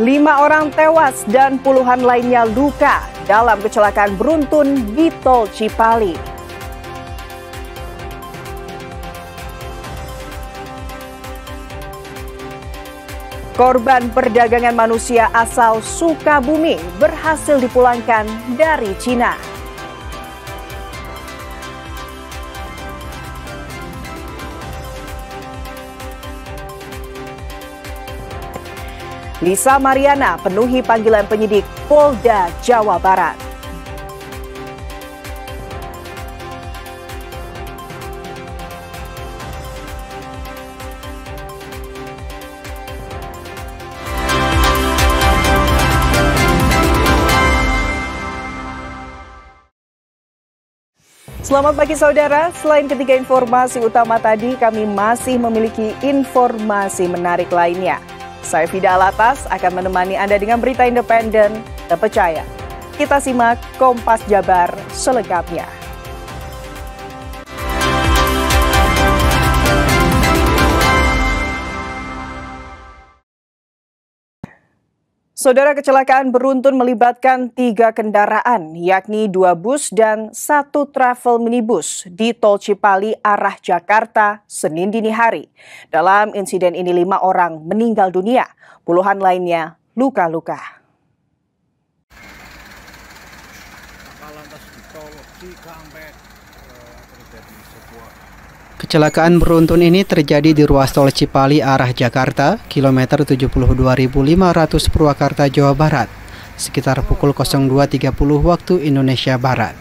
5 orang tewas dan puluhan lainnya luka dalam kecelakaan beruntun di Tol Cipali. Korban perdagangan manusia asal Sukabumi berhasil dipulangkan dari Cina. Lisa Mariana penuhi panggilan penyidik Polda Jawa Barat. Selamat pagi saudara, selain ketiga informasi utama tadi, kami masih memiliki informasi menarik lainnya. Saya Fida Alatas akan menemani Anda dengan berita independen, terpercaya. Kita simak Kompas Jabar selengkapnya. Saudara, kecelakaan beruntun melibatkan 3 kendaraan, yakni 2 bus dan 1 travel minibus di Tol Cipali arah Jakarta Senin dini hari. Dalam insiden ini 5 orang meninggal dunia, puluhan lainnya luka-luka. Kecelakaan beruntun ini terjadi di ruas tol Cipali arah Jakarta, kilometer 72.500 Purwakarta, Jawa Barat, sekitar pukul 02.30 waktu Indonesia Barat.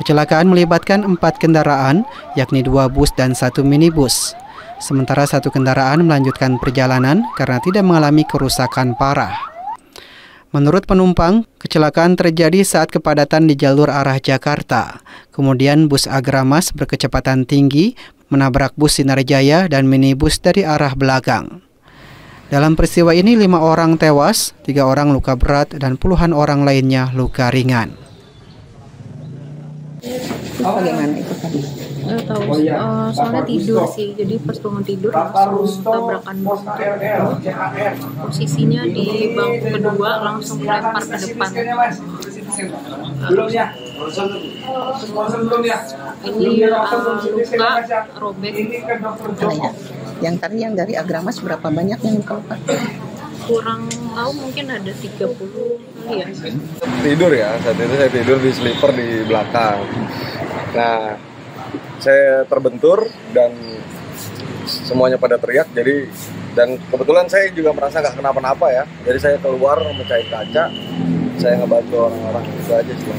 Kecelakaan melibatkan 4 kendaraan, yakni 2 bus dan 1 minibus. Sementara 1 kendaraan melanjutkan perjalanan karena tidak mengalami kerusakan parah. Menurut penumpang, kecelakaan terjadi saat kepadatan di jalur arah Jakarta. Kemudian bus Agramas berkecepatan tinggi menabrak bus Sinar Jaya dan minibus dari arah belakang. Dalam peristiwa ini 5 orang tewas, 3 orang luka berat dan puluhan orang lainnya luka ringan. Bagaimana itu tadi? Nggak tahu, soalnya tidur sih, jadi pas bangun tidur langsung tabrakan bus. Posisinya di bangku kedua langsung lempar ke depan. Ini luka robek. Yang tadi yang dari Agramas berapa banyak yang luka? Kurang tahu, mungkin ada 30 kali ya. Tidur ya, saat itu saya tidur di sleeper di belakang. Nah, saya terbentur dan semuanya pada teriak, dan kebetulan saya juga merasa nggak kenapa-napa ya. Jadi saya keluar mecahin kaca, saya ngebantu orang-orang, itu aja sih.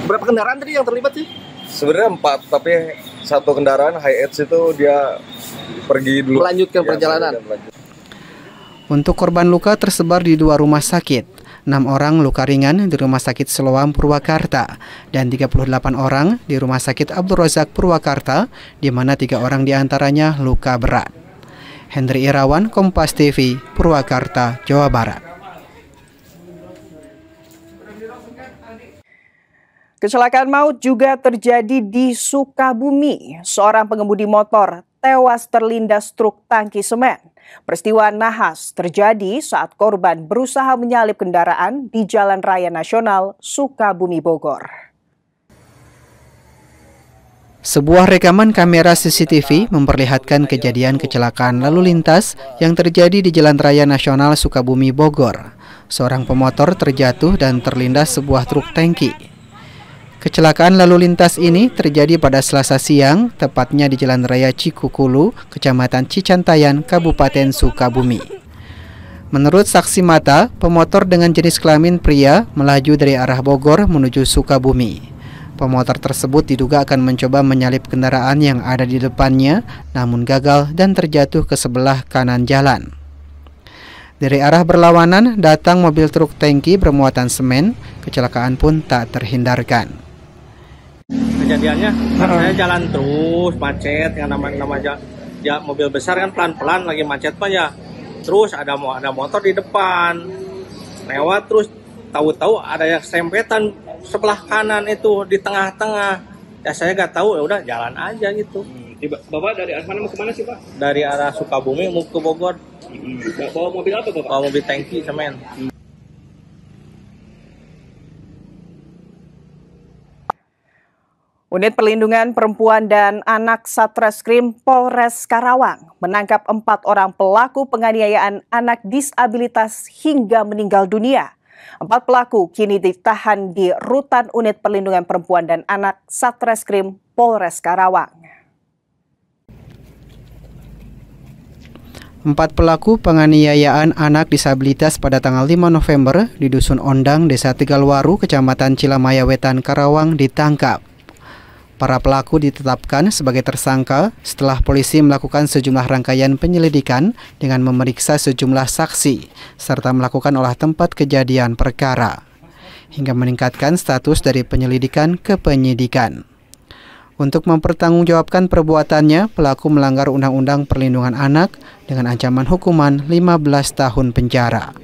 Berapa kendaraan tadi yang terlibat sih? Sebenarnya 4, tapi 1 kendaraan Hi-Ace itu dia pergi dulu. Melanjutkan perjalanan. Untuk korban luka tersebar di 2 rumah sakit. 6 orang luka ringan di Rumah Sakit Siloam Purwakarta dan 38 orang di Rumah Sakit Abdul Razak Purwakarta, di mana 3 orang diantaranya luka berat. Hendri Irawan, Kompas TV, Purwakarta, Jawa Barat. Kecelakaan maut juga terjadi di Sukabumi. Seorang pengemudi motor tewas terlindas truk tangki semen. Peristiwa nahas terjadi saat korban berusaha menyalip kendaraan di Jalan Raya Nasional Sukabumi Bogor. Sebuah rekaman kamera CCTV memperlihatkan kejadian kecelakaan lalu lintas yang terjadi di Jalan Raya Nasional Sukabumi Bogor. Seorang pemotor terjatuh dan terlindas sebuah truk tangki. Kecelakaan lalu lintas ini terjadi pada Selasa siang, tepatnya di Jalan Raya Cikukulu, Kecamatan Cicantayan, Kabupaten Sukabumi. Menurut saksi mata, pemotor dengan jenis kelamin pria melaju dari arah Bogor menuju Sukabumi. Pemotor tersebut diduga akan mencoba menyalip kendaraan yang ada di depannya, namun gagal dan terjatuh ke sebelah kanan jalan. Dari arah berlawanan datang mobil truk tangki bermuatan semen, kecelakaan pun tak terhindarkan. Kejadiannya, saya jalan terus macet, yang nama mobil besar kan pelan-pelan lagi macet pak ya. Terus ada motor di depan, lewat terus tahu-tahu ada yang sempetan sebelah kanan itu di tengah-tengah. Ya saya nggak tahu, ya udah jalan aja gitu. Bapak dari arah mana mau kemana sih, Pak? Dari arah Sukabumi mau ke Bogor. Bawa mobil apa, Bapak? Bawa mobil tangki semen. Unit Perlindungan Perempuan dan Anak Satreskrim Polres Karawang menangkap 4 orang pelaku penganiayaan anak disabilitas hingga meninggal dunia. 4 pelaku kini ditahan di Rutan Unit Perlindungan Perempuan dan Anak Satreskrim Polres Karawang. 4 pelaku penganiayaan anak disabilitas pada tanggal 5 November di Dusun Ondang, Desa Tegalwaru, Kecamatan Cilamaya Wetan, Karawang ditangkap. Para pelaku ditetapkan sebagai tersangka setelah polisi melakukan sejumlah rangkaian penyelidikan dengan memeriksa sejumlah saksi serta melakukan olah tempat kejadian perkara hingga meningkatkan status dari penyelidikan ke penyidikan. Untuk mempertanggungjawabkan perbuatannya, pelaku melanggar Undang-Undang Perlindungan Anak dengan ancaman hukuman 15 tahun penjara.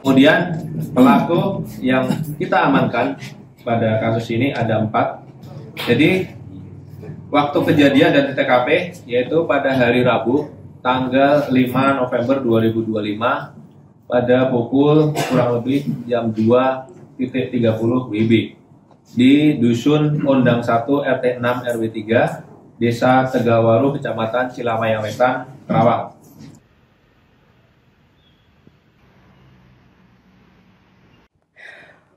Kemudian pelaku yang kita amankan pada kasus ini ada 4. Jadi waktu kejadian dan di TKP yaitu pada hari Rabu tanggal 5 November 2025 pada pukul kurang lebih jam 2.30 WIB di Dusun Ondang 1 RT 6 RW 3 Desa Tegalwaru, Kecamatan Cilamaya Wetan, Karawang.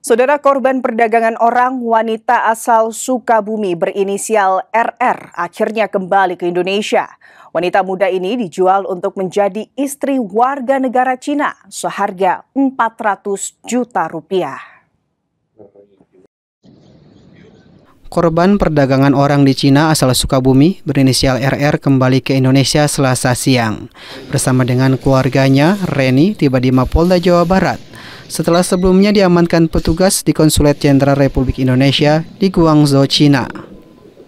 Saudara, korban perdagangan orang wanita asal Sukabumi berinisial RR akhirnya kembali ke Indonesia. Wanita muda ini dijual untuk menjadi istri warga negara Cina seharga 400 juta rupiah. Korban perdagangan orang di Cina asal Sukabumi berinisial RR kembali ke Indonesia Selasa siang. Bersama dengan keluarganya, Reni tiba di Mapolda Jawa Barat setelah sebelumnya diamankan petugas di Konsulat Jenderal Republik Indonesia di Guangzhou, Cina.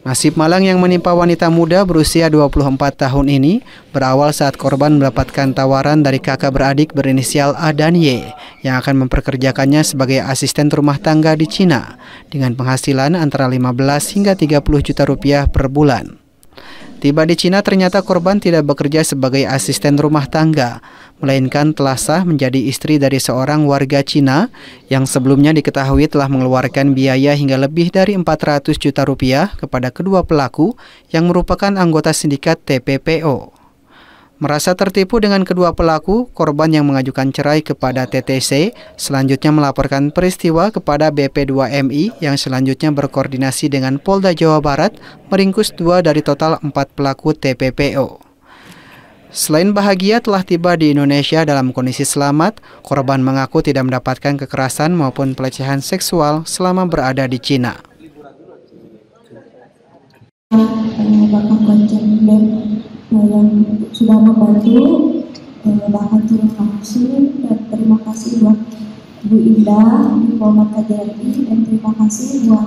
Nasib malang yang menimpa wanita muda berusia 24 tahun ini berawal saat korban mendapatkan tawaran dari kakak beradik berinisial A dan Y yang akan memperkerjakannya sebagai asisten rumah tangga di Cina dengan penghasilan antara 15 hingga 30 juta rupiah per bulan. Tiba di Cina ternyata korban tidak bekerja sebagai asisten rumah tangga, melainkan telah sah menjadi istri dari seorang warga Cina yang sebelumnya diketahui telah mengeluarkan biaya hingga lebih dari 400 juta rupiah kepada kedua pelaku yang merupakan anggota sindikat TPPO. Merasa tertipu dengan kedua pelaku, korban yang mengajukan cerai kepada TTC selanjutnya melaporkan peristiwa kepada BP2MI yang selanjutnya berkoordinasi dengan Polda Jawa Barat meringkus 2 dari total 4 pelaku TPPO. Selain bahagia telah tiba di Indonesia dalam kondisi selamat, korban mengaku tidak mendapatkan kekerasan maupun pelecehan seksual selama berada di Cina. Bapak Konjen BEM yang sudah membantu, bahkan terima kasih dan terima kasih buat Bu Indah, Polmat KJRI, dan terima kasih buat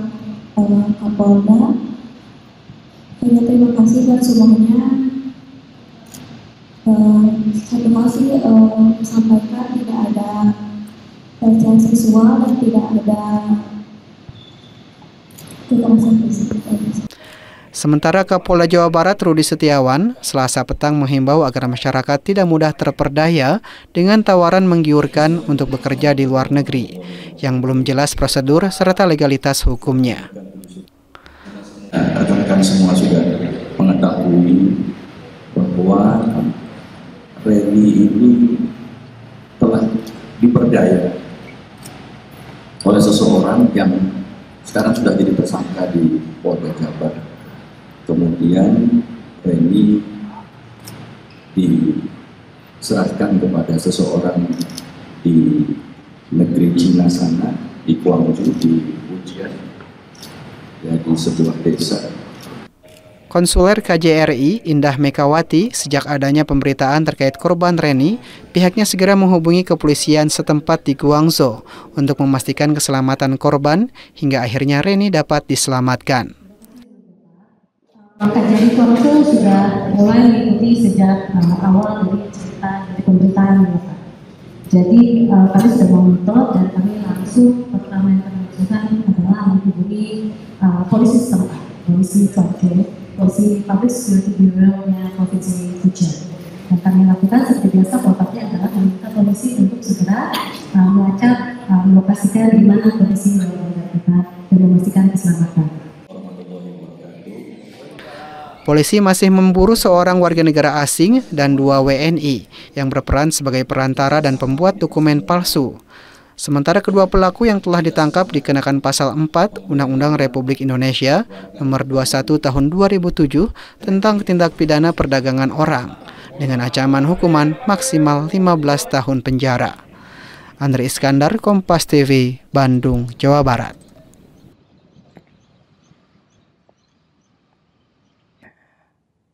Kapolda. Terima kasih buat semuanya. Satu hal sih sampaikan, tidak ada pelecehan seksual dan tidak ada kekerasan fisik. Sementara Kapolda Jawa Barat Rudi Setiawan Selasa petang menghimbau agar masyarakat tidak mudah terperdaya dengan tawaran menggiurkan untuk bekerja di luar negeri yang belum jelas prosedur serta legalitas hukumnya. Rekan-rekan semua sudah mengetahui bahwa Reni ini telah diperdaya oleh seseorang yang sekarang sudah jadi tersangka di Polda Jabar. Kemudian Reni diserahkan kepada seseorang di negeri Cina sana, di Guangzhou, di Wujian, ya, di sebuah desa. Konsuler KJRI Indah Mekawati, sejak adanya pemberitaan terkait korban Reni, pihaknya segera menghubungi kepolisian setempat di Guangzhou untuk memastikan keselamatan korban hingga akhirnya Reni dapat diselamatkan. KJRI Korpo sudah mulai mengikuti sejak awal dari cerita dari pemberitaan, Bapak. Jadi kami sudah memonitor dan kami langsung pertama yang kami lakukan adalah menghubungi polisi setempat. Polisi Tokyo, Polisi Public Security Bureau-nya Provinsi Fujian. Dan kami lakukan seperti biasa protokolnya adalah meminta polisi untuk segera melacak, melokasikan di mana kondisi yang terdekat dan memastikan keselamatan. Polisi masih memburu seorang warga negara asing dan 2 WNI yang berperan sebagai perantara dan pembuat dokumen palsu. Sementara kedua pelaku yang telah ditangkap dikenakan pasal 4 Undang-Undang Republik Indonesia Nomor 21 Tahun 2007 tentang tindak pidana perdagangan orang dengan ancaman hukuman maksimal 15 tahun penjara. Andri Iskandar, Kompas TV, Bandung, Jawa Barat.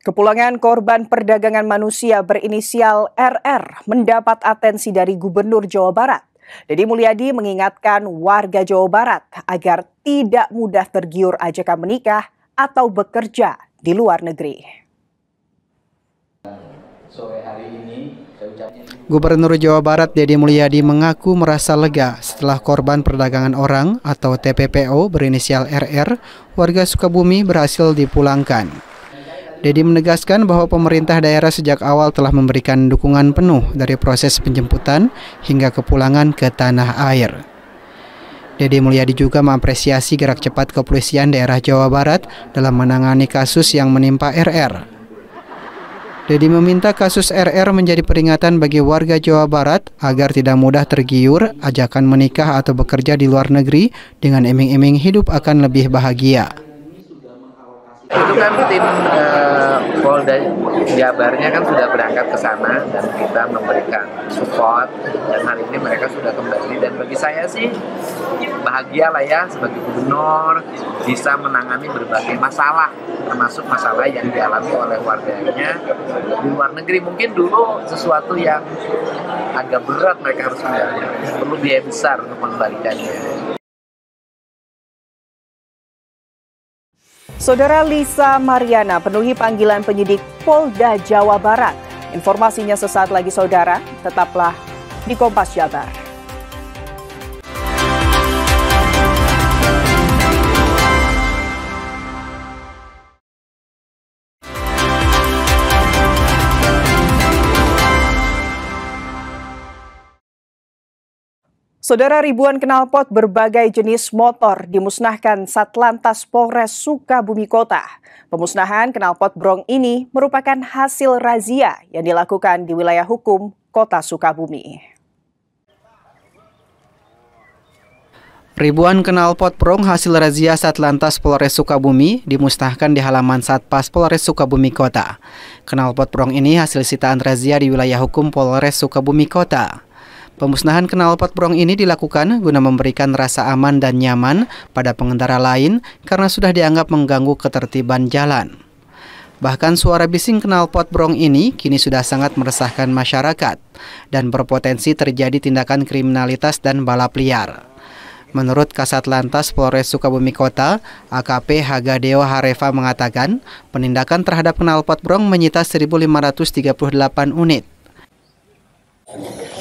Kepulangan korban perdagangan manusia berinisial RR mendapat atensi dari Gubernur Jawa Barat. Deddy Mulyadi mengingatkan warga Jawa Barat agar tidak mudah tergiur ajakan menikah atau bekerja di luar negeri. Gubernur Jawa Barat Deddy Mulyadi mengaku merasa lega setelah korban perdagangan orang atau TPPO berinisial RR warga Sukabumi berhasil dipulangkan. Deddy menegaskan bahwa pemerintah daerah sejak awal telah memberikan dukungan penuh dari proses penjemputan hingga kepulangan ke tanah air. Deddy Mulyadi juga mengapresiasi gerak cepat kepolisian daerah Jawa Barat dalam menangani kasus yang menimpa RR. Deddy meminta kasus RR menjadi peringatan bagi warga Jawa Barat agar tidak mudah tergiur ajakan menikah atau bekerja di luar negeri dengan iming-iming hidup akan lebih bahagia. Itu kan tim Polda Jabarnya kan sudah berangkat ke sana dan kita memberikan support, dan hari ini mereka sudah kembali, dan bagi saya sih bahagia lah ya sebagai gubernur bisa menangani berbagai masalah, termasuk masalah yang dialami oleh warganya di luar negeri. Mungkin dulu sesuatu yang agak berat mereka harus menjalani, perlu biaya besar untuk mengembalikannya. Saudara Lisa Mariana penuhi panggilan penyidik Polda Jawa Barat. Informasinya sesaat lagi saudara, tetaplah di Kompas Jabar. Saudara, ribuan knalpot berbagai jenis motor dimusnahkan Satlantas Polres Sukabumi Kota. Pemusnahan knalpot brong ini merupakan hasil razia yang dilakukan di wilayah hukum Kota Sukabumi. Ribuan knalpot brong hasil razia Satlantas Polres Sukabumi dimusnahkan di halaman Satpas Polres Sukabumi Kota. Knalpot brong ini hasil sitaan razia di wilayah hukum Polres Sukabumi Kota. Pemusnahan knalpot brong ini dilakukan guna memberikan rasa aman dan nyaman pada pengendara lain karena sudah dianggap mengganggu ketertiban jalan. Bahkan suara bising knalpot brong ini kini sudah sangat meresahkan masyarakat dan berpotensi terjadi tindakan kriminalitas dan balap liar. Menurut Kasat Lantas Polres Sukabumi Kota, AKP Hagadeo Hareva mengatakan penindakan terhadap knalpot brong menyita 1.538 unit.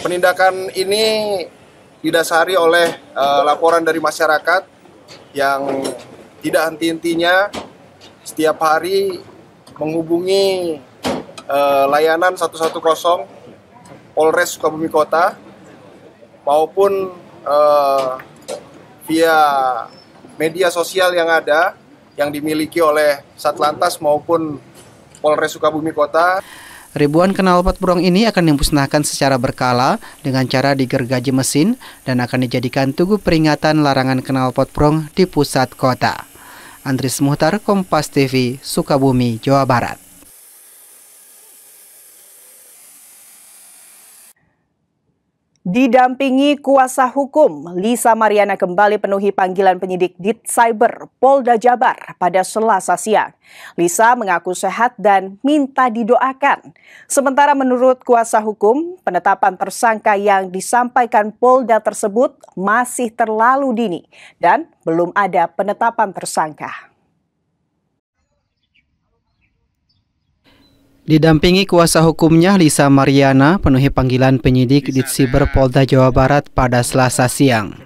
Penindakan ini didasari oleh laporan dari masyarakat yang tidak henti-hentinya setiap hari menghubungi layanan 110 Polres Sukabumi Kota maupun via media sosial yang ada yang dimiliki oleh Satlantas maupun Polres Sukabumi Kota. Ribuan knalpot brong ini akan dimusnahkan secara berkala dengan cara digergaji mesin dan akan dijadikan tugu peringatan larangan knalpot brong di pusat kota. Andris Muhtar, Kompas TV, Sukabumi, Jawa Barat. Didampingi kuasa hukum, Lisa Mariana kembali penuhi panggilan penyidik Ditcyber Polda Jabar pada Selasa siang. Lisa mengaku sehat dan minta didoakan. Sementara menurut kuasa hukum, penetapan tersangka yang disampaikan Polda tersebut masih terlalu dini dan belum ada penetapan tersangka. Didampingi kuasa hukumnya, Lisa Mariana penuhi panggilan penyidik Ditcyber Polda Jawa Barat pada Selasa siang.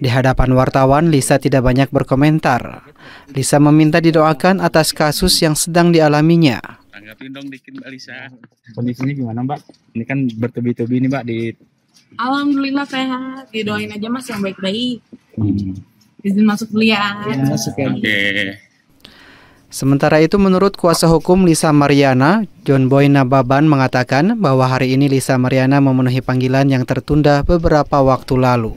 Di hadapan wartawan, Lisa tidak banyak berkomentar. Lisa meminta didoakan atas kasus yang sedang dialaminya. Tanggapin dong dikit Mbak Lisa. Kondisinya gimana Mbak? Ini kan bertubi-tubi nih Mbak di... Alhamdulillah sehat. Didoain aja Mas yang baik-baik. Izin masuk dulu ya. Oke. Sementara itu, menurut kuasa hukum Lisa Mariana, John Boy Nababan mengatakan bahwa hari ini Lisa Mariana memenuhi panggilan yang tertunda beberapa waktu lalu.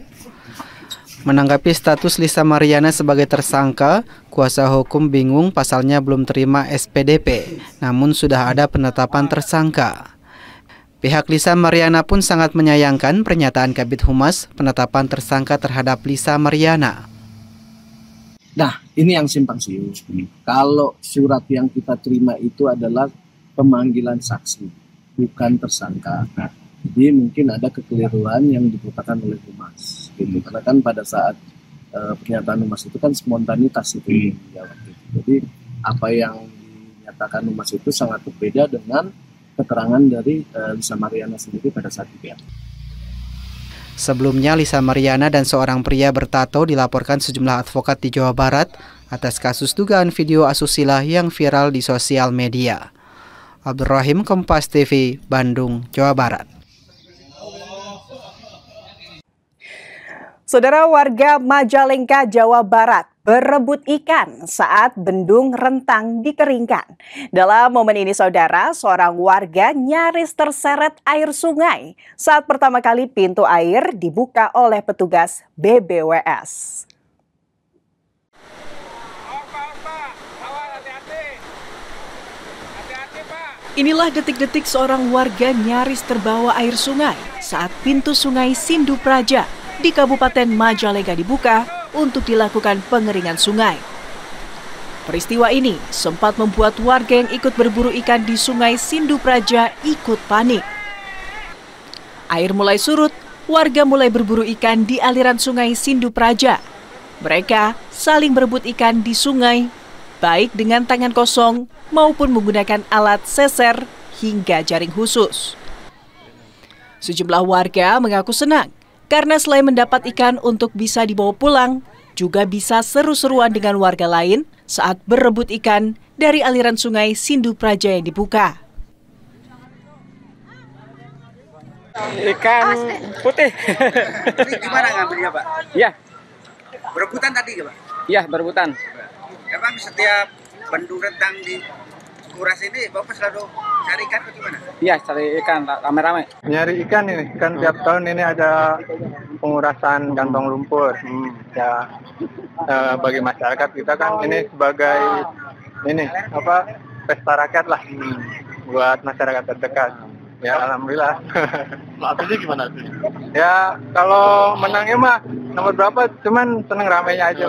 Menanggapi status Lisa Mariana sebagai tersangka, kuasa hukum bingung pasalnya belum terima SPDP, namun sudah ada penetapan tersangka. Pihak Lisa Mariana pun sangat menyayangkan pernyataan Kabid Humas penetapan tersangka terhadap Lisa Mariana. Nah, ini yang simpang siur. Kalau surat yang kita terima itu adalah pemanggilan saksi, bukan tersangka. Jadi mungkin ada kekeliruan yang dibutuhkan oleh Humas. Gitu. Karena kan pada saat pernyataan Humas itu kan spontanitas itu. Jadi apa yang dinyatakan Humas itu sangat berbeda dengan keterangan dari Lisa Mariana sendiri pada saat itu. Sebelumnya, Lisa Mariana dan seorang pria bertato dilaporkan sejumlah advokat di Jawa Barat atas kasus dugaan video asusila yang viral di sosial media. Abdul Rahim, Kompas TV, Bandung, Jawa Barat. Saudara, warga Majalengka, Jawa Barat berebut ikan saat bendung rentang dikeringkan. Dalam momen ini, saudara, seorang warga nyaris terseret air sungai saat pertama kali pintu air dibuka oleh petugas BBWS. Inilah detik-detik seorang warga nyaris terbawa air sungai saat pintu sungai Sindu Praja di Kabupaten Majalengka dibuka untuk dilakukan pengeringan sungai. Peristiwa ini sempat membuat warga yang ikut berburu ikan di sungai Sindu Praja ikut panik. Air mulai surut, warga mulai berburu ikan di aliran sungai Sindu Praja. Mereka saling berebut ikan di sungai, baik dengan tangan kosong maupun menggunakan alat seser hingga jaring khusus. Sejumlah warga mengaku senang karena selain mendapat ikan untuk bisa dibawa pulang, juga bisa seru-seruan dengan warga lain saat berebut ikan dari aliran sungai Sindu Praja yang dibuka. Ikan putih. Ini gimana ngambilnya Pak? Iya. Berebutan tadi Pak? Iya, berebutan. Emang setiap bendung rentang di Kuras ini Bapak selalu cari ikan atau gimana? Iya, cari ikan rame-rame. Nyari ikan ini, kan tiap tahun ini ada pengurasan kantong lumpur. Ya, bagi masyarakat kita kan ini sebagai pesta rakyat lah buat masyarakat terdekat. Ya, alhamdulillah. Maksudnya gimana sih? Ya, kalau menangnya mah nomor berapa, cuman seneng ramenya aja.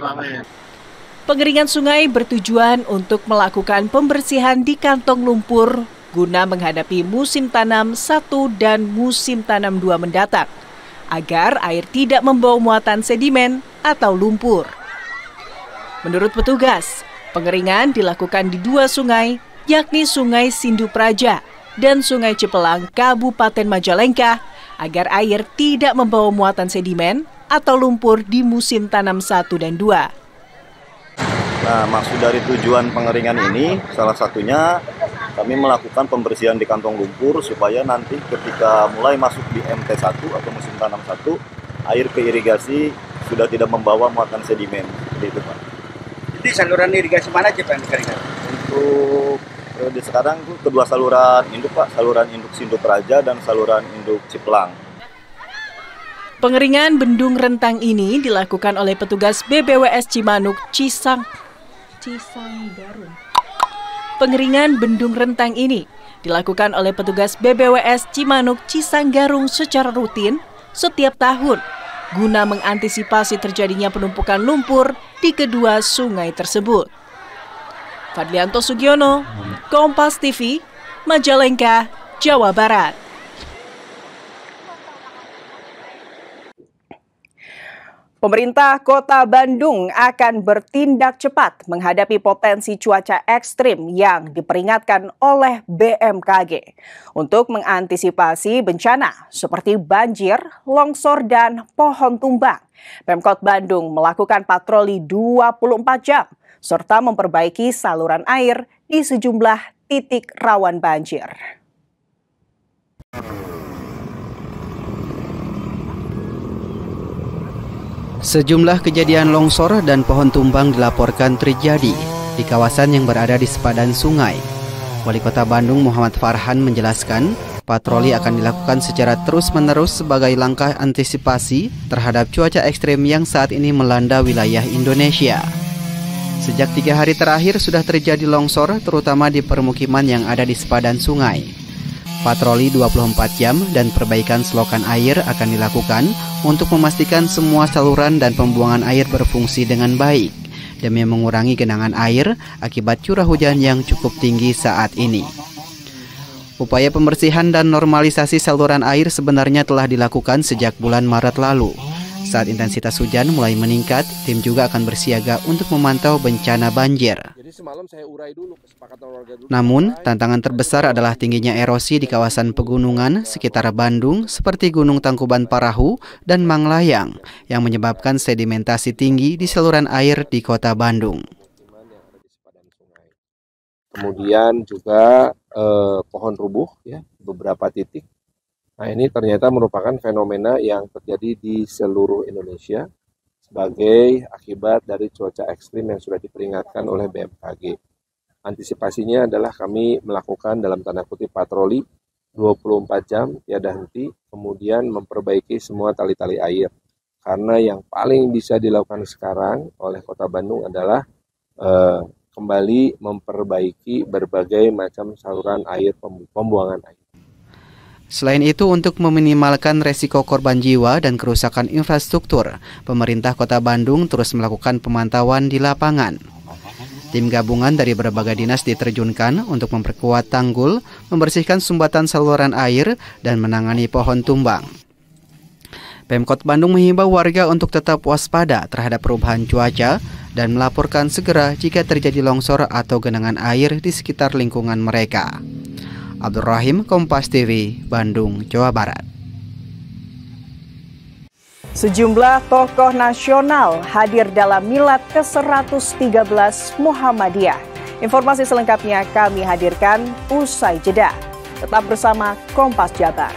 Pengeringan sungai bertujuan untuk melakukan pembersihan di kantong lumpur guna menghadapi musim tanam 1 dan musim tanam 2 mendatang, agar air tidak membawa muatan sedimen atau lumpur. Menurut petugas, pengeringan dilakukan di 2 sungai, yakni Sungai Sindu Praja dan Sungai Cipelang, Kabupaten Majalengka, agar air tidak membawa muatan sedimen atau lumpur di musim tanam 1 dan 2. Nah, maksud dari tujuan pengeringan ini, salah satunya kami melakukan pembersihan di kantong lumpur supaya nanti ketika mulai masuk di MT1 atau musim tanam 1, air ke irigasi sudah tidak membawa muatan sedimen. Seperti itu, Pak. Jadi saluran irigasi mana aja Pak yang dikeringkan? Untuk periode sekarang itu kedua saluran induk Pak, saluran induk Sindu Praja dan saluran induk Cipelang. Pengeringan bendung rentang ini dilakukan oleh petugas BBWS Cimanuk Cisanggarung. Pengeringan bendung rentang ini dilakukan oleh petugas BBWS Cimanuk Cisanggarung secara rutin setiap tahun guna mengantisipasi terjadinya penumpukan lumpur di kedua sungai tersebut. Fadlianto Sugiono, Kompas TV, Majalengka, Jawa Barat. Pemerintah Kota Bandung akan bertindak cepat menghadapi potensi cuaca ekstrim yang diperingatkan oleh BMKG. Untuk mengantisipasi bencana seperti banjir, longsor, dan pohon tumbang, Pemkot Bandung melakukan patroli 24 jam serta memperbaiki saluran air di sejumlah titik rawan banjir. Sejumlah kejadian longsor dan pohon tumbang dilaporkan terjadi di kawasan yang berada di sepadan sungai. Wali Kota Bandung Muhammad Farhan menjelaskan, patroli akan dilakukan secara terus-menerus sebagai langkah antisipasi terhadap cuaca ekstrem yang saat ini melanda wilayah Indonesia. Sejak 3 hari terakhir sudah terjadi longsor, terutama di permukiman yang ada di sepadan sungai. Patroli 24 jam dan perbaikan selokan air akan dilakukan untuk memastikan semua saluran dan pembuangan air berfungsi dengan baik demi mengurangi genangan air akibat curah hujan yang cukup tinggi saat ini. Upaya pembersihan dan normalisasi saluran air sebenarnya telah dilakukan sejak bulan Maret lalu. Saat intensitas hujan mulai meningkat, tim juga akan bersiaga untuk memantau bencana banjir. Namun, tantangan terbesar adalah tingginya erosi di kawasan pegunungan sekitar Bandung seperti Gunung Tangkuban Parahu dan Manglayang yang menyebabkan sedimentasi tinggi di saluran air di Kota Bandung. Kemudian juga pohon rubuh ya, beberapa titik. Nah, ini ternyata merupakan fenomena yang terjadi di seluruh Indonesia sebagai akibat dari cuaca ekstrim yang sudah diperingatkan oleh BMKG. Antisipasinya adalah kami melakukan dalam tanda kutip patroli 24 jam tiada henti, kemudian memperbaiki semua tali-tali air. Karena yang paling bisa dilakukan sekarang oleh Kota Bandung adalah kembali memperbaiki berbagai macam saluran air, pembuangan air. Selain itu, untuk meminimalkan resiko korban jiwa dan kerusakan infrastruktur, pemerintah Kota Bandung terus melakukan pemantauan di lapangan. Tim gabungan dari berbagai dinas diterjunkan untuk memperkuat tanggul, membersihkan sumbatan saluran air, dan menangani pohon tumbang. Pemkot Bandung menghimbau warga untuk tetap waspada terhadap perubahan cuaca dan melaporkan segera jika terjadi longsor atau genangan air di sekitar lingkungan mereka. Abdul Rahim, Kompas TV, Bandung, Jawa Barat. Sejumlah tokoh nasional hadir dalam milad ke-113 Muhammadiyah. Informasi selengkapnya kami hadirkan usai jeda. Tetap bersama Kompas Jabar.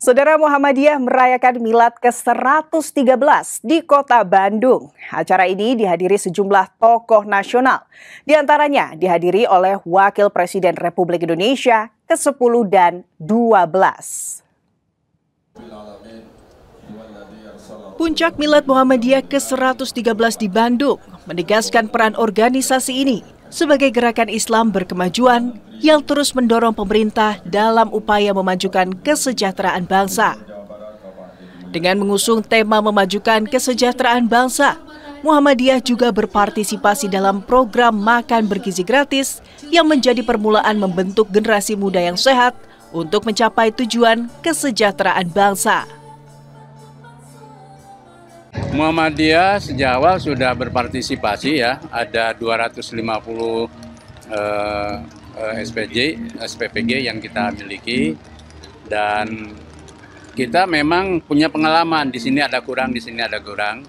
Saudara, Muhammadiyah merayakan milad ke-113 di Kota Bandung. Acara ini dihadiri sejumlah tokoh nasional. Di antaranya dihadiri oleh Wakil Presiden Republik Indonesia ke-10 dan 12. Puncak milad Muhammadiyah ke-113 di Bandung menegaskan peran organisasi ini sebagai gerakan Islam berkemajuan yang terus mendorong pemerintah dalam upaya memajukan kesejahteraan bangsa. Dengan mengusung tema memajukan kesejahteraan bangsa, Muhammadiyah juga berpartisipasi dalam program makan bergizi gratis yang menjadi permulaan membentuk generasi muda yang sehat untuk mencapai tujuan kesejahteraan bangsa. Muhammadiyah sejak awal sudah berpartisipasi ya, ada 250 SPPG yang kita miliki, dan kita memang punya pengalaman, di sini ada kurang, di sini ada kurang.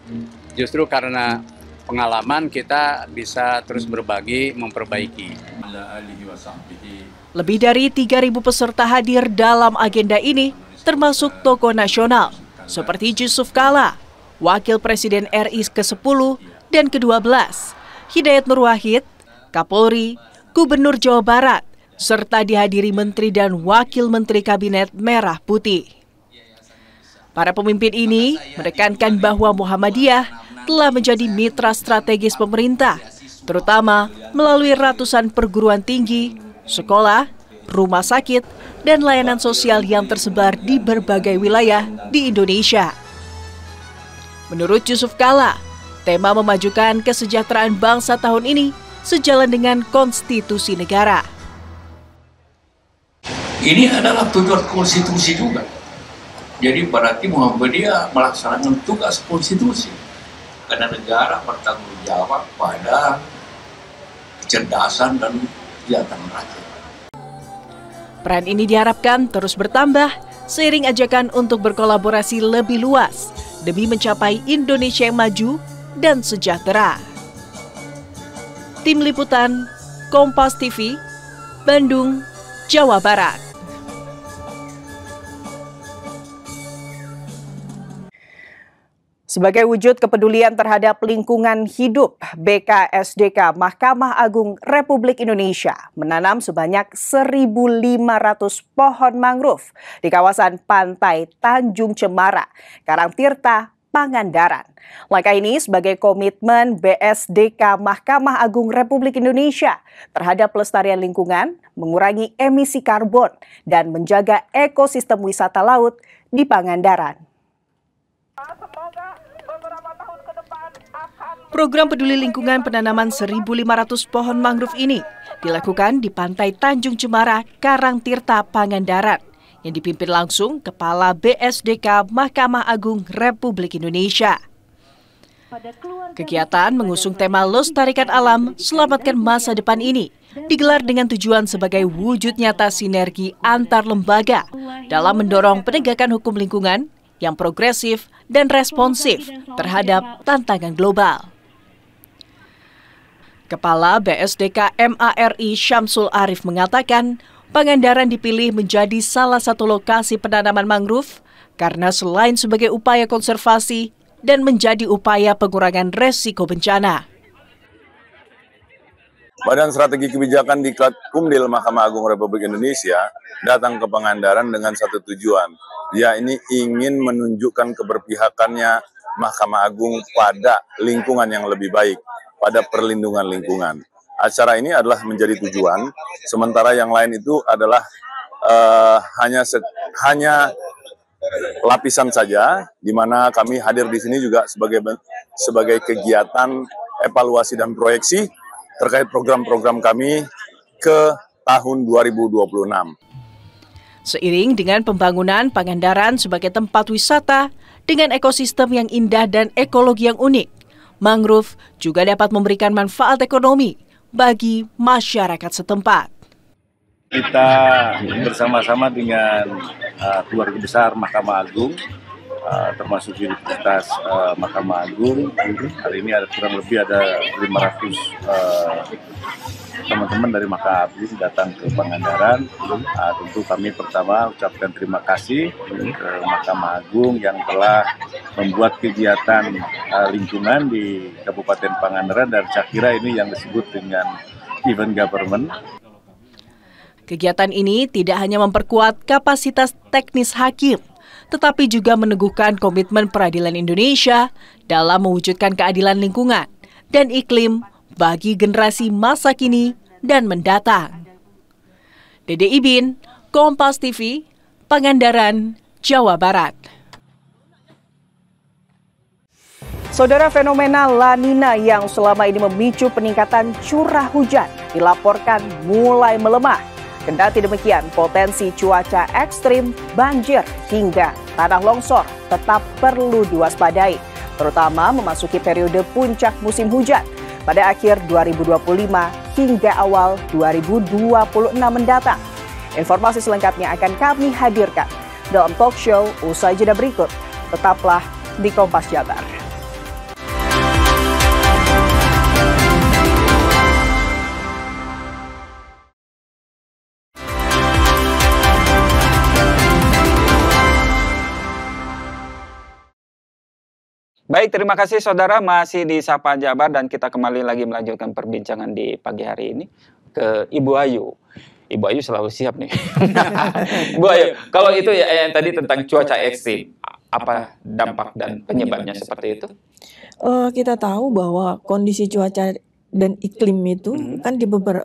Justru karena pengalaman kita bisa terus berbagi, memperbaiki. Lebih dari 3.000 peserta hadir dalam agenda ini, termasuk tokoh nasional seperti Yusuf Kala, Wakil Presiden RI ke-10 dan ke-12, Hidayat Nur Wahid, Kapolri, Gubernur Jawa Barat, serta dihadiri Menteri dan Wakil Menteri Kabinet Merah Putih. Para pemimpin ini menekankan bahwa Muhammadiyah telah menjadi mitra strategis pemerintah, terutama melalui ratusan perguruan tinggi, sekolah, rumah sakit, dan layanan sosial yang tersebar di berbagai wilayah di Indonesia. Menurut Yusuf Kala, tema memajukan kesejahteraan bangsa tahun ini sejalan dengan konstitusi negara. Ini adalah tujuan konstitusi juga. Jadi berarti Muhammadiyah melaksanakan tugas konstitusi. Karena negara bertanggung jawab pada kecerdasan dan kesejahteraan rakyat. Peran ini diharapkan terus bertambah seiring ajakan untuk berkolaborasi lebih luas demi mencapai Indonesia yang maju dan sejahtera. Tim Liputan, Kompas TV, Bandung, Jawa Barat. Sebagai wujud kepedulian terhadap lingkungan hidup, BKSDK Mahkamah Agung Republik Indonesia menanam sebanyak 1.500 pohon mangrove di kawasan pantai Tanjung Cemara, Karangtirta, Pangandaran. Langkah ini sebagai komitmen BSDK Mahkamah Agung Republik Indonesia terhadap pelestarian lingkungan, mengurangi emisi karbon, dan menjaga ekosistem wisata laut di Pangandaran. Program peduli lingkungan penanaman 1.500 pohon mangrove ini dilakukan di Pantai Tanjung Cemara, Karangtirta, Pangandaran, yang dipimpin langsung Kepala BSDK Mahkamah Agung Republik Indonesia. Kegiatan mengusung tema Lestarikan Alam, Selamatkan Masa Depan ini digelar dengan tujuan sebagai wujud nyata sinergi antar lembaga dalam mendorong penegakan hukum lingkungan yang progresif dan responsif terhadap tantangan global. Kepala BSDK MARI Syamsul Arif mengatakan, Pangandaran dipilih menjadi salah satu lokasi penanaman mangrove karena selain sebagai upaya konservasi dan menjadi upaya pengurangan resiko bencana. Badan Strategi Kebijakan Diklat Kumdil Mahkamah Agung Republik Indonesia datang ke Pangandaran dengan satu tujuan, yakni ingin menunjukkan keberpihakannya Mahkamah Agung pada lingkungan yang lebih baik, pada perlindungan lingkungan. Acara ini adalah menjadi tujuan, sementara yang lain itu adalah hanya lapisan saja, di mana kami hadir di sini juga sebagai kegiatan evaluasi dan proyeksi terkait program-program kami ke tahun 2026. Seiring dengan pembangunan Pangandaran sebagai tempat wisata dengan ekosistem yang indah dan ekologi yang unik, mangrove juga dapat memberikan manfaat ekonomi bagi masyarakat setempat. Kita bersama-sama dengan keluarga besar Mahkamah Agung, termasuk Universitas Mahkamah Agung. Hari ini ada kurang lebih ada 500 teman-teman dari Mahkamah Agung datang ke Pangandaran. Tentu kami pertama ucapkan terima kasih ke Mahkamah Agung yang telah membuat kegiatan lingkungan di Kabupaten Pangandaran, dan saya kira ini yang disebut dengan event government. Kegiatan ini tidak hanya memperkuat kapasitas teknis hakim, tetapi juga meneguhkan komitmen peradilan Indonesia dalam mewujudkan keadilan lingkungan dan iklim bagi generasi masa kini dan mendatang. Dede Ibin, Kompas TV, Pangandaran, Jawa Barat. Saudara, fenomena La Nina yang selama ini memicu peningkatan curah hujan dilaporkan mulai melemah. Kendati demikian, potensi cuaca ekstrim, banjir, hingga tanah longsor tetap perlu diwaspadai, terutama memasuki periode puncak musim hujan pada akhir 2025 hingga awal 2026 mendatang. Informasi selengkapnya akan kami hadirkan dalam talk show usai jeda berikut. Tetaplah di Kompas Jabar. Baik, terima kasih saudara, masih di Sapa Jabar dan kita kembali lagi melanjutkan perbincangan di pagi hari ini ke Ibu Ayu. Ibu Ayu selalu siap nih. Ibu Ayu, kalau itu ya yang tadi tentang cuaca ekstrim, apa dampak dan penyebabnya seperti itu? Kita tahu bahwa kondisi cuaca dan iklim itu kan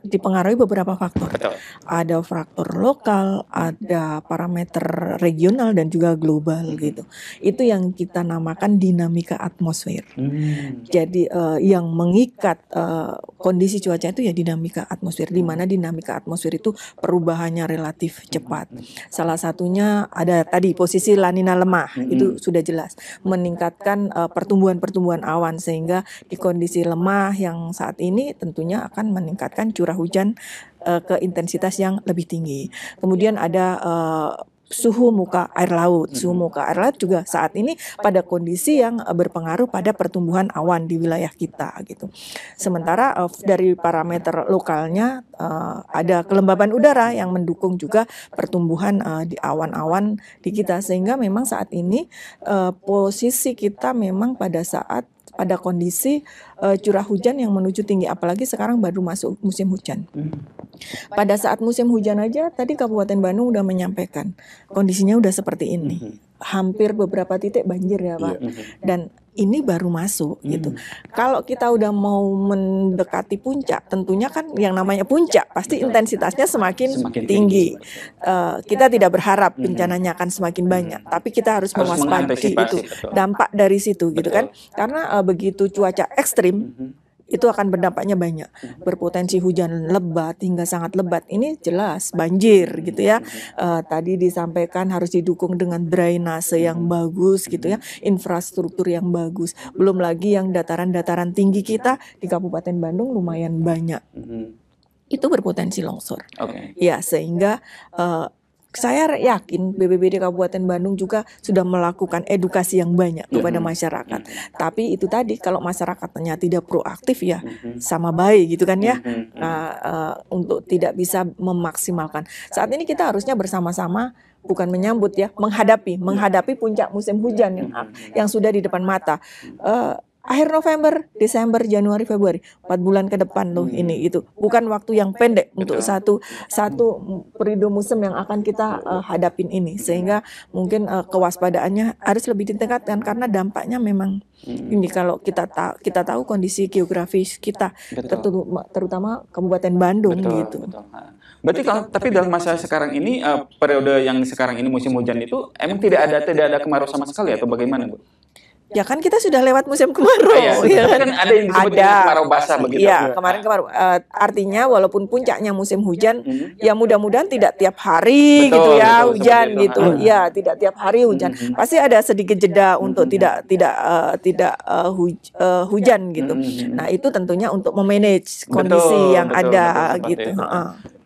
dipengaruhi beberapa faktor. Ada faktor lokal, ada parameter regional dan juga global gitu. Itu yang kita namakan dinamika atmosfer. Jadi yang mengikat kondisi cuaca itu ya dinamika atmosfer, di mana dinamika atmosfer itu perubahannya relatif cepat. Salah satunya ada tadi posisi La Nina lemah, itu sudah jelas meningkatkan pertumbuhan awan, sehingga di kondisi lemah yang saat ini tentunya akan meningkatkan curah hujan ke intensitas yang lebih tinggi. Kemudian ada suhu muka air laut. Suhu muka air laut juga saat ini pada kondisi yang berpengaruh pada pertumbuhan awan di wilayah kita gitu. Sementara dari parameter lokalnya ada kelembaban udara yang mendukung juga pertumbuhan di awan-awan di kita, sehingga memang saat ini posisi kita memang pada kondisi curah hujan yang menuju tinggi, apalagi sekarang baru masuk musim hujan. Pada saat musim hujan aja tadi Kabupaten Bandung udah menyampaikan kondisinya udah seperti ini. Hampir beberapa titik banjir ya Pak. Dan ini baru masuk gitu. Kalau kita udah mau mendekati puncak, tentunya kan yang namanya puncak pasti intensitasnya semakin tinggi. Kita tidak berharap bencananya akan semakin banyak, tapi kita harus mewaspadai itu dampak dari situ gitu kan. Karena begitu cuaca ekstrim itu akan berdampaknya banyak, berpotensi hujan lebat hingga sangat lebat. Ini jelas banjir gitu ya. Tadi disampaikan harus didukung dengan drainase yang bagus gitu ya, infrastruktur yang bagus. Belum lagi yang dataran-dataran tinggi kita di Kabupaten Bandung lumayan banyak. Itu berpotensi longsor. Ya, sehingga saya yakin BPBD Kabupaten Bandung juga sudah melakukan edukasi yang banyak kepada masyarakat. Tapi itu tadi, kalau masyarakatnya tidak proaktif ya sama baik gitu kan ya. Untuk tidak bisa memaksimalkan. Saat ini kita harusnya bersama-sama bukan menyambut ya, menghadapi puncak musim hujan yang sudah di depan mata. Akhir November, Desember, Januari, Februari, 4 bulan ke depan loh ini itu. Bukan waktu yang pendek untuk satu periode musim yang akan kita hadapin ini. Sehingga mungkin kewaspadaannya harus lebih ditingkatkan karena dampaknya memang ini kalau kita tahu kondisi geografis kita, terutama Kabupaten Bandung gitu. Berarti tapi dalam masa sekarang ini periode yang sekarang ini musim hujan itu emang tidak ada kemarau sama sekali atau bagaimana, Bu? Ya kan kita sudah lewat musim kemarau. Ya kan ada yang disebut kemarau basah begitu. Iya, kemarin kemarau. Artinya walaupun puncaknya musim hujan, ya mudah-mudahan tidak tiap hari gitu ya hujan gitu. Ya, tidak tiap hari hujan. Pasti ada sedikit jeda untuk tidak hujan gitu. Nah, itu tentunya untuk memanage kondisi yang ada gitu.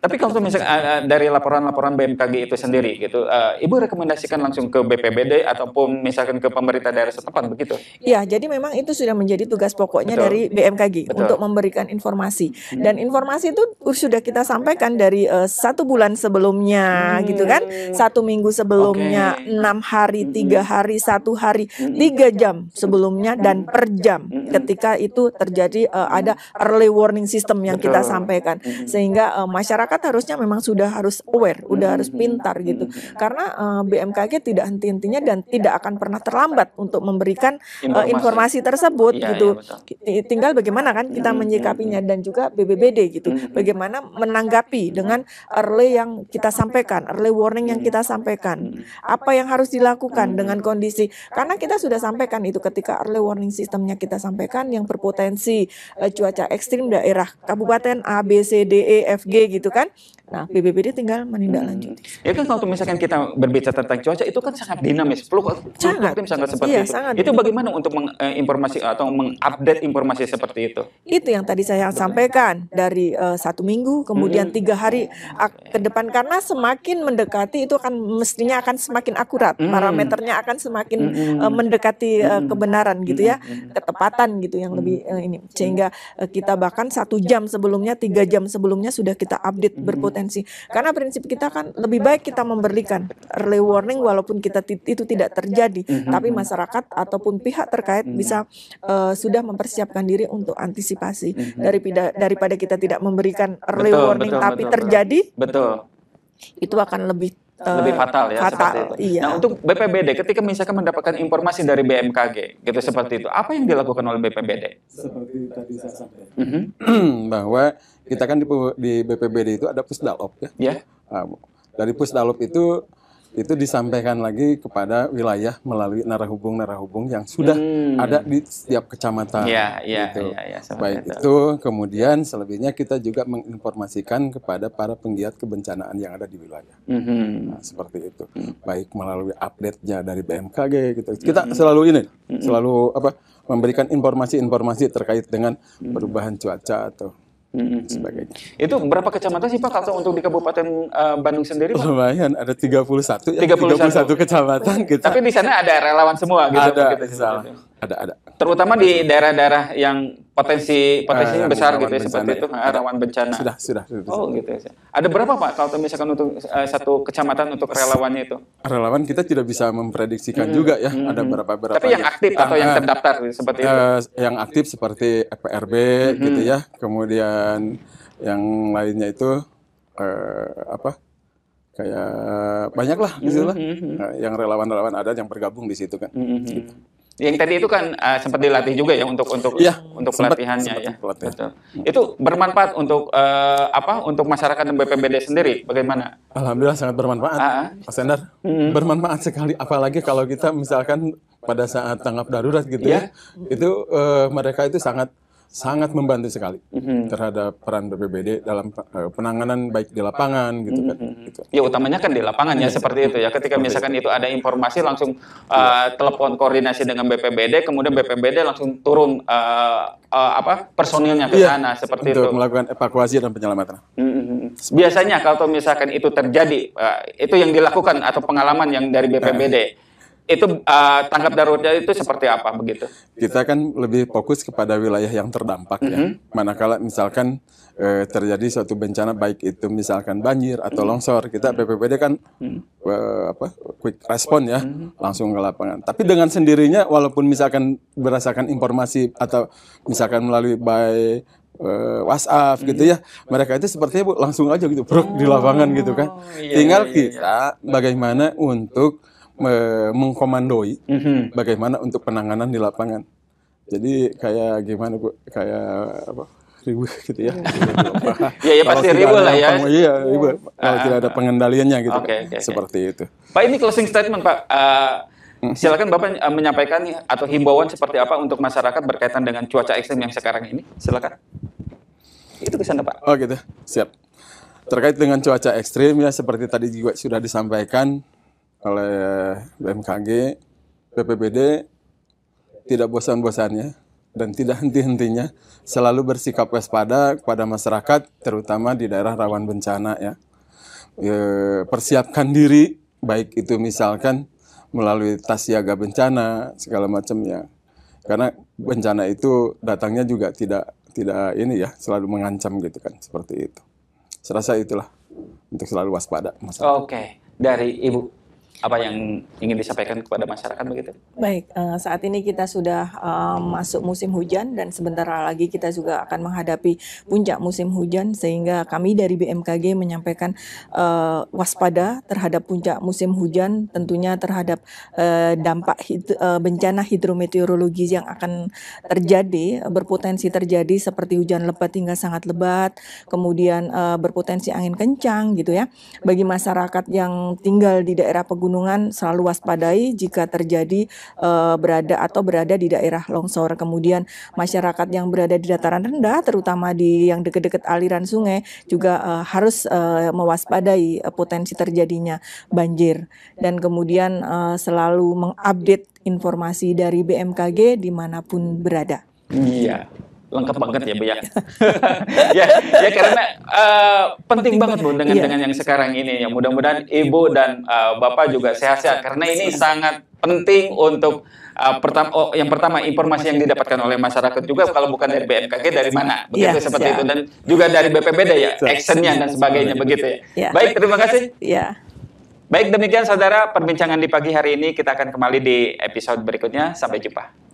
Tapi kalau misalnya dari laporan-laporan BMKG itu sendiri gitu, Ibu rekomendasikan langsung ke BPBD ataupun misalkan ke pemerintah daerah setempat begitu? Ya, jadi memang itu sudah menjadi tugas pokoknya dari BMKG untuk memberikan informasi. Dan informasi itu sudah kita sampaikan dari 1 bulan sebelumnya gitu kan, 1 minggu sebelumnya, 6 hari, 3 hari, 1 hari, 3 jam sebelumnya dan per jam ketika itu terjadi ada early warning system yang kita sampaikan, sehingga masyarakat harusnya memang sudah harus aware, udah harus pintar gitu. Karena BMKG tidak henti-hentinya dan tidak akan pernah terlambat untuk memberikan informasi tersebut gitu. Tinggal bagaimana kan kita menyikapinya, dan juga BPBD gitu. Bagaimana menanggapi dengan early yang kita sampaikan, early warning yang kita sampaikan. Apa yang harus dilakukan dengan kondisi, karena kita sudah sampaikan itu ketika early warning sistemnya kita sampaikan yang berpotensi cuaca ekstrim daerah Kabupaten A, B, C, D, E, F, G gitu kan. Nah, BPBD tinggal menindaklanjuti. Ya kan kalau misalkan kita berbicara tentang cuaca itu kan sangat dinamis, sangat seperti itu. Sangat itu bagaimana untuk menginformasi atau mengupdate informasi seperti itu? Itu yang tadi saya sampaikan dari 1 minggu, kemudian 3 hari ke depan, karena semakin mendekati itu mestinya akan semakin akurat, parameternya akan semakin mendekati kebenaran gitu ya, ketepatan gitu yang lebih ini, sehingga kita bahkan 1 jam sebelumnya, 3 jam sebelumnya sudah kita update berpotensi. Karena prinsip kita kan lebih baik kita memberikan early warning walaupun itu tidak terjadi, tapi masyarakat ataupun pihak terkait bisa sudah mempersiapkan diri untuk antisipasi daripada kita tidak memberikan early warning tapi terjadi. Itu akan lebih lebih fatal ya, seperti itu. Iya. Nah, untuk BPBD ketika misalkan mendapatkan informasi dari BMKG gitu seperti itu, apa yang dilakukan oleh BPBD? Seperti tadi saya sampaikan bahwa kita kan di BPBD itu ada Pusdalop ya. Ya. Dari Pusdalop itu disampaikan lagi kepada wilayah melalui narahubung yang sudah ada di setiap kecamatan. Gitu. Baik itu, kemudian selebihnya kita juga menginformasikan kepada para penggiat kebencanaan yang ada di wilayah. Nah, seperti itu. Baik melalui update-nya dari BMKG gitu. Kita selalu memberikan informasi-informasi terkait dengan perubahan cuaca atau sebagainya. Itu berapa kecamatan sih Pak kalau untuk di Kabupaten Bandung sendiri Pak? Lumayan, ada 31 kecamatan kita. Tapi di sana ada relawan semua gitu. Ada. Terutama di daerah-daerah yang potensinya besar gitu ya, seperti itu, rawan bencana. Sudah. Oh gitu ya. Ada berapa Pak kalau misalkan untuk satu kecamatan untuk relawannya itu? Relawan kita tidak bisa memprediksikan juga ya, ada berapa. Tapi yang aktif atau yang terdaftar seperti itu? Yang aktif seperti FPRB gitu ya, kemudian yang lainnya itu kayak banyak lah gitu lah. Yang relawan-relawan ada yang bergabung di situ kan. Gitu. Yang tadi itu kan sempat dilatih juga ya untuk pelatihannya ya. Betul. Itu bermanfaat untuk untuk masyarakat dan BPBD sendiri. Bagaimana? Alhamdulillah sangat bermanfaat, Pak Sendar. Bermanfaat sekali. Apalagi kalau kita misalkan pada saat tanggap darurat gitu ya, itu mereka itu sangat membantu sekali terhadap peran BPBD dalam penanganan baik di lapangan gitu kan. Gitu. Ya utamanya kan di lapangan ya seperti itu ya. Ketika misalkan itu ada informasi langsung telepon koordinasi dengan BPBD, kemudian BPBD langsung turun personilnya ke sana seperti itu. Untuk melakukan evakuasi dan penyelamatan. Biasanya kalau misalkan itu terjadi, itu yang dilakukan atau pengalaman yang dari BPBD. Itu tanggap daruratnya itu seperti apa begitu? Kita kan lebih fokus kepada wilayah yang terdampak ya. Manakala misalkan terjadi suatu bencana baik itu misalkan banjir atau longsor, kita BPBD kan quick respon ya, langsung ke lapangan. Tapi dengan sendirinya walaupun misalkan berdasarkan informasi atau misalkan melalui by WhatsApp gitu ya, mereka itu sepertinya langsung aja gitu di lapangan gitu kan. Tinggal kita bagaimana untuk mengkomandoi bagaimana untuk penanganan di lapangan. Jadi kayak gimana Bu? Kayak ribu gitu ya. Iya pasti ribu lah ya. Iya ribu. Kalau tidak ada pengendaliannya gitu. Seperti itu. Pak, ini closing statement Pak. Silakan Bapak menyampaikan atau himbauan seperti apa untuk masyarakat berkaitan dengan cuaca ekstrem yang sekarang ini. Silakan. Itu ke sana Pak. Oh gitu. Siap. Terkait dengan cuaca ekstrem ya seperti tadi juga sudah disampaikan oleh BMKG, BPBD tidak bosan-bosannya dan tidak henti-hentinya selalu bersikap waspada kepada masyarakat, terutama di daerah rawan bencana ya. Persiapkan diri, baik itu misalkan melalui tas siaga bencana segala macamnya. Karena bencana itu datangnya juga tidak ini ya, selalu mengancam gitu kan, seperti itu. Serasa itulah untuk selalu waspada masyarakat. Oke, dari Ibu apa yang ingin disampaikan kepada masyarakat begitu? Baik, saat ini kita sudah masuk musim hujan dan sebentar lagi kita juga akan menghadapi puncak musim hujan, sehingga kami dari BMKG menyampaikan waspada terhadap puncak musim hujan, tentunya terhadap dampak bencana hidrometeorologi yang akan terjadi, berpotensi terjadi seperti hujan lebat hingga sangat lebat, kemudian berpotensi angin kencang gitu ya. Bagi masyarakat yang tinggal di daerah pegunungan selalu waspadai jika terjadi berada di daerah longsor. Kemudian masyarakat yang berada di dataran rendah, terutama di yang dekat-dekat aliran sungai, juga harus mewaspadai potensi terjadinya banjir. Dan kemudian selalu mengupdate informasi dari BMKG dimanapun berada. Iya. Lengkap banget ya Bu ya. ya karena penting banget Bu dengan yang sekarang ini ya. Mudah-mudahan Ibu dan Bapak juga sehat-sehat karena ini sangat penting untuk yang pertama informasi yang didapatkan oleh masyarakat juga, kalau bukan dari BMKG dari mana begitu seperti itu, dan juga dari BPBD ya, actionnya dan sebagainya begitu ya. Baik, terima kasih. Baik, demikian saudara perbincangan di pagi hari ini. Kita akan kembali di episode berikutnya. Sampai jumpa.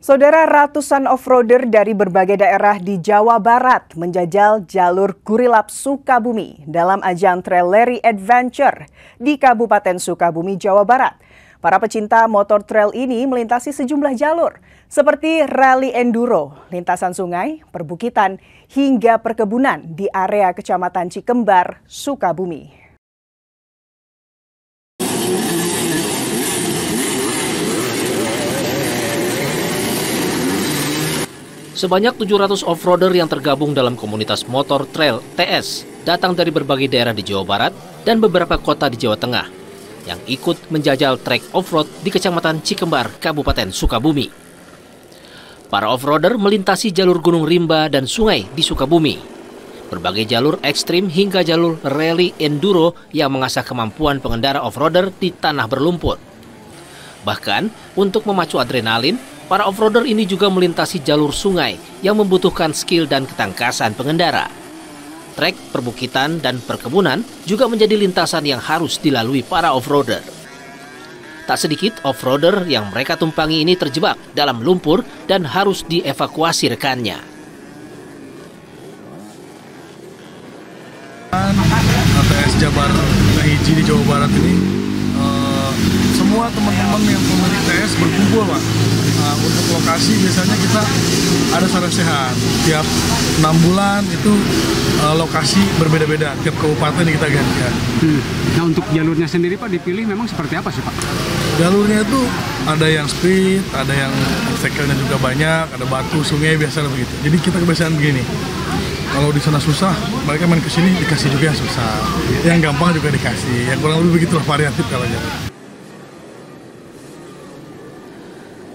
Saudara, ratusan off-roader dari berbagai daerah di Jawa Barat menjajal jalur Gurilap Sukabumi dalam ajang Trail Rally Adventure di Kabupaten Sukabumi, Jawa Barat. Para pecinta motor trail ini melintasi sejumlah jalur seperti rally enduro, lintasan sungai, perbukitan, hingga perkebunan di area Kecamatan Cikembar, Sukabumi. Sebanyak 700 off-roader yang tergabung dalam komunitas motor trail TS datang dari berbagai daerah di Jawa Barat dan beberapa kota di Jawa Tengah yang ikut menjajal trek off-road di Kecamatan Cikembar, Kabupaten Sukabumi. Para off-roader melintasi jalur gunung rimba dan sungai di Sukabumi. Berbagai jalur ekstrim hingga jalur rally enduro yang mengasah kemampuan pengendara off-roader di tanah berlumpur. Bahkan, untuk memacu adrenalin, para off-roader ini juga melintasi jalur sungai yang membutuhkan skill dan ketangkasan pengendara. Trek, perbukitan, dan perkebunan juga menjadi lintasan yang harus dilalui para off-roader. Tak sedikit off-roader yang mereka tumpangi ini terjebak dalam lumpur dan harus dievakuasi rekannya. ATS Jabar Hiji di Jawa Barat ini, semua teman-teman yang pemilik TS berkumpul, Pak. Untuk lokasi biasanya kita ada saran sehat. Tiap 6 bulan itu lokasi berbeda-beda, tiap kabupaten kita gantikan. Nah, untuk jalurnya sendiri Pak dipilih memang seperti apa sih Pak? Jalurnya itu ada yang speed, ada yang obstacle-nya juga banyak, ada batu, sungai, biasa begitu. Jadi kita kebiasaan begini. Kalau di sana susah, mereka main ke sini dikasih juga yang susah. Yang gampang juga dikasih. Yang kurang lebih begitulah variatif kalau jalur.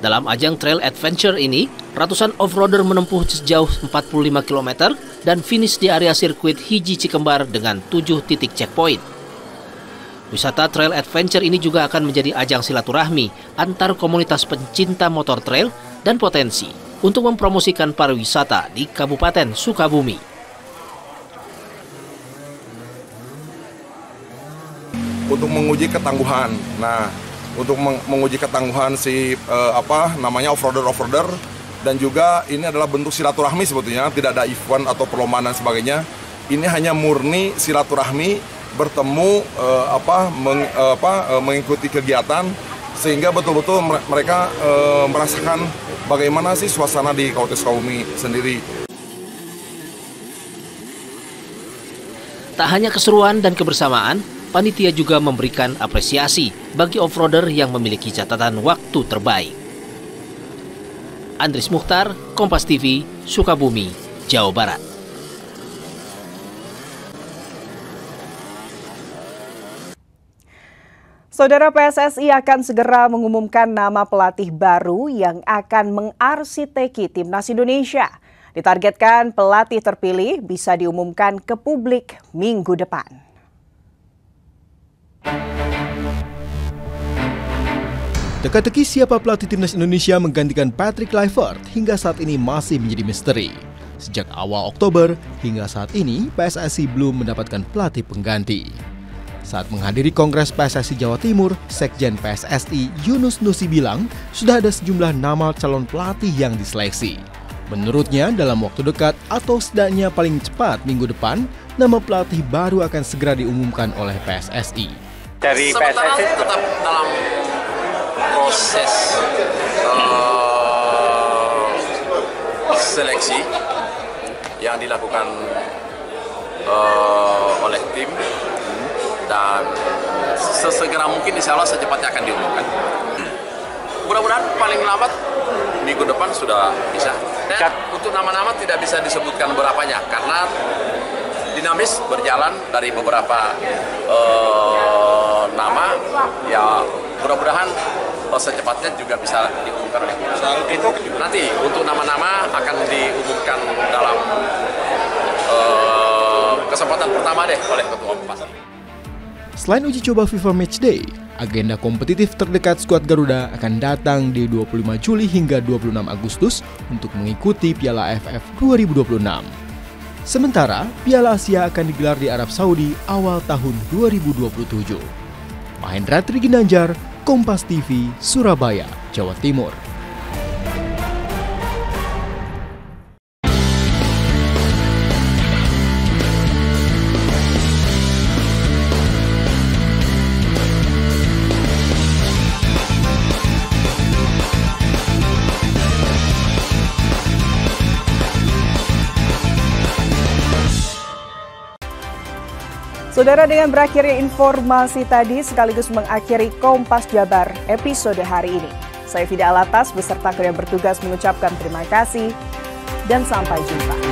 Dalam ajang Trail Adventure ini, ratusan off-roader menempuh sejauh 45 km dan finish di area sirkuit Hiji Cikembar dengan 7 titik checkpoint. Wisata Trail Adventure ini juga akan menjadi ajang silaturahmi antar komunitas pencinta motor trail dan potensi untuk mempromosikan pariwisata di Kabupaten Sukabumi. Untuk menguji ketangguhan. Nah, untuk menguji ketangguhan si off-roader dan juga ini adalah bentuk silaturahmi sebetulnya, tidak ada event atau perlombaan dan sebagainya. Ini hanya murni silaturahmi, bertemu mengikuti kegiatan sehingga betul-betul mereka merasakan bagaimana sih suasana di Kabupaten Sukabumi sendiri. Tak hanya keseruan dan kebersamaan, panitia juga memberikan apresiasi bagi off-roader yang memiliki catatan waktu terbaik. Andris Mukhtar, Kompas TV, Sukabumi, Jawa Barat. Saudara, PSSI akan segera mengumumkan nama pelatih baru yang akan mengarsiteki Timnas Indonesia. Ditargetkan pelatih terpilih bisa diumumkan ke publik minggu depan. Teka-teki siapa pelatih Timnas Indonesia menggantikan Patrick Kluivert hingga saat ini masih menjadi misteri. Sejak awal Oktober hingga saat ini, PSSI belum mendapatkan pelatih pengganti. Saat menghadiri Kongres PSSI Jawa Timur, Sekjen PSSI Yunus Nusi bilang sudah ada sejumlah nama calon pelatih yang diseleksi. Menurutnya, dalam waktu dekat atau setidaknya paling cepat minggu depan, nama pelatih baru akan segera diumumkan oleh PSSI. Dari PSSI tetap dalam proses seleksi yang dilakukan oleh tim dan sesegera mungkin insya Allah secepatnya akan diumumkan. Mudah-mudahan paling lambat minggu depan sudah bisa. Dan untuk nama-nama tidak bisa disebutkan berapanya karena dinamis berjalan dari beberapa nama, ya mudah-mudahan secepatnya juga bisa diumumkan oleh itu. Nanti untuk nama-nama akan diumumkan dalam kesempatan pertama deh oleh Ketua Kompas. Selain uji coba FIFA Matchday, agenda kompetitif terdekat skuad Garuda akan datang di 25 Juli hingga 26 Agustus untuk mengikuti Piala AFF 2026. Sementara, Piala Asia akan digelar di Arab Saudi awal tahun 2027. Mahendra Triginanjar, Kompas TV, Surabaya, Jawa Timur. Saudara, dengan berakhirnya informasi tadi sekaligus mengakhiri Kompas Jabar episode hari ini. Saya Fida Alatas beserta kru yang bertugas mengucapkan terima kasih dan sampai jumpa.